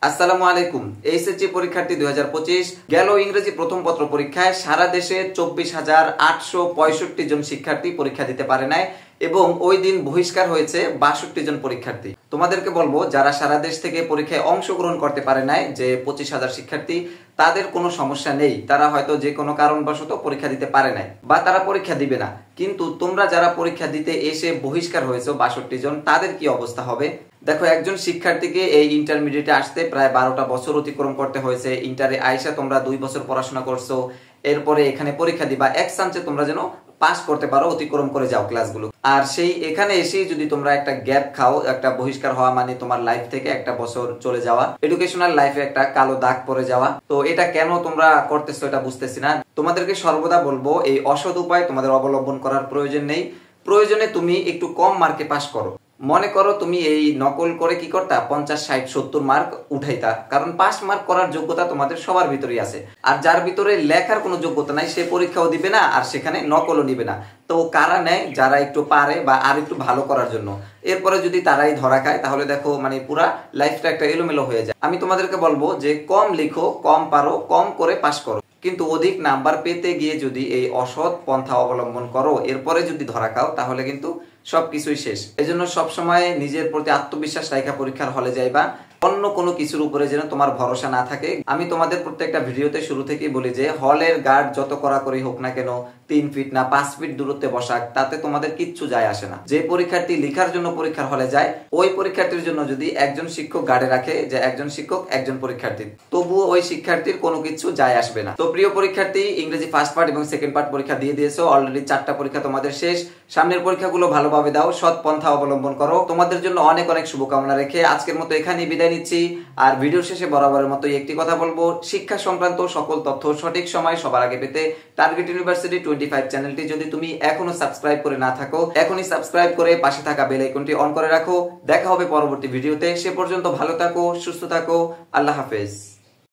আসসালামু আলাইকুম। এইচএসসি পরীক্ষার্থী 2025 গেল ইংরেজি প্রথম পত্র পরীক্ষায় সারা দেশে 24,865 জন শিক্ষার্থী পরীক্ষা দিতে পারে নাই এবং ওই দিন বহিষ্কার হয়েছে 62 জন পরীক্ষার্থী। তোমাদেরকে বলবো, যারা সারা দেশ থেকে পরীক্ষায় অংশগ্রহণ করতে পারে নাই, যে 25,000 শিক্ষার্থী, তাদের কোনো সমস্যা নেই। তারা হয়তো যে কোনো কারণবশত পরীক্ষা দিতে পারে নাই বা তারা পরীক্ষা দিবে না। কিন্তু তোমরা যারা পরীক্ষা দিতে এসে বহিষ্কার হয়েছে 62 জন, তাদের কি অবস্থা হবে? দেখো, একজন শিক্ষার্থীকে এই ইন্টারমিডিয়েটে আসতে প্রায় 12টা বছর অতিক্রম করতে হয়েছে। ইন্টারে আইসা তোমরা 2 বছর পড়াশোনা করছো, এরপরে এখানে পরীক্ষা দিবা। এক চান্সে তোমরা যেন পাস করতে পারো, অতিক্রম করে যাও ক্লাসগুলো। আর সেই এখানে এসে যদি তোমরা একটা গ্যাপ খাও, একটা বহিষ্কার হওয়া মানে তোমার লাইফ থেকে একটা বছর চলে যাওয়া, এডুকেশনাল লাইফে একটা কালো দাগ পড়ে যাওয়া। তো এটা কেন তোমরা করতেছো এটা বুঝতেছি না। তোমাদেরকে সর্বদা বলবো, এই অসৎ উপায় তোমাদের অবলম্বন করার প্রয়োজন নেই। প্রয়োজনে তুমি একটু কম মার্কে পাস করো। মনে করো তুমি এই নকল করে কি করতা, 50, 60, 70 মার্ক উঠাইতা, কারণ পাস মার্ক করার যোগ্যতা তোমাদের সবার ভিতরেই আছে। আর যার ভিতরে লেখার কোনো যোগ্যতা নাই, সে পরীক্ষাও দিবে না আর সেখানে নকলও নিবে না। তো কারা নেয়? যারা একটু পারে বা আর একটু ভালো করার জন্য। এরপরে যদি তারাই ধরা খায়, তাহলে দেখো মানে পুরা লাইফটা একটা এলোমেলো হয়ে যায়। আমি তোমাদেরকে বলবো যে কম লিখো, কম পারো, কম করে পাস করো, কিন্তু অধিক নাম্বার পেতে গিয়ে যদি এই অসৎ পন্থা অবলম্বন করো, এরপরে যদি ধরা খাও, তাহলে কিন্তু সবকিছুই শেষ। এজন্য সবসময় নিজের প্রতি আত্মবিশ্বাস রাখা পরীক্ষার হলে যাইবা। অন্য কোনো কিছুর উপরে যেন তোমার ভরসা না থাকে। আমি তোমাদের প্রত্যেকটা ভিডিওতে শুরু থেকেই বলি যে হলের গার্ড যত কড়াকড়ি হোক না কেন, 3 ফিট না 5 ফিট দূরত্বে বসাক, তাতে তোমাদের কিচ্ছু যায় আসে না। যে পরীক্ষার্থী লেখার জন্য পরীক্ষার হলে যায়, ওই পরীক্ষার্থীর জন্য যদি একজন শিক্ষক গার্ডে রাখে, যে একজন শিক্ষক একজন পরীক্ষার্থী, তবুও ওই শিক্ষার্থীর কোনো কিছু যায় আসবে না। তো প্রিয় পরীক্ষার্থী, ইংরেজি ফার্স্ট পার্ট এবং সেকেন্ড পার্ট পরীক্ষা দিয়ে দিয়েছো। অলরেডি 4টা পরীক্ষা তোমাদের শেষ। সামনের পরীক্ষাগুলো ভালোভাবে দাও, সৎ পন্থা অবলম্বন করো। তোমাদের জন্য অনেক অনেক শুভকামনা রেখে আজকের মতো এখানেই বিদায় নিচ্ছি। আর ভিডিও শেষে বরাবরের মতো একটি কথা বলবো, শিক্ষা সংক্রান্ত সকল তথ্য সঠিক সময় সবার আগে পেতে টার্গেট ইউনিভার্সিটি 25 চ্যানেলটি যদি তুমি এখনো সাবস্ক্রাইব করে না থাকো, এখনই সাবস্ক্রাইব করে পাশে থাকা বেল আইকনটি অন করে রাখো। দেখা হবে পরবর্তী ভিডিওতে। সে পর্যন্ত ভালো থাকো, সুস্থ থাকো। আল্লাহ হাফেজ।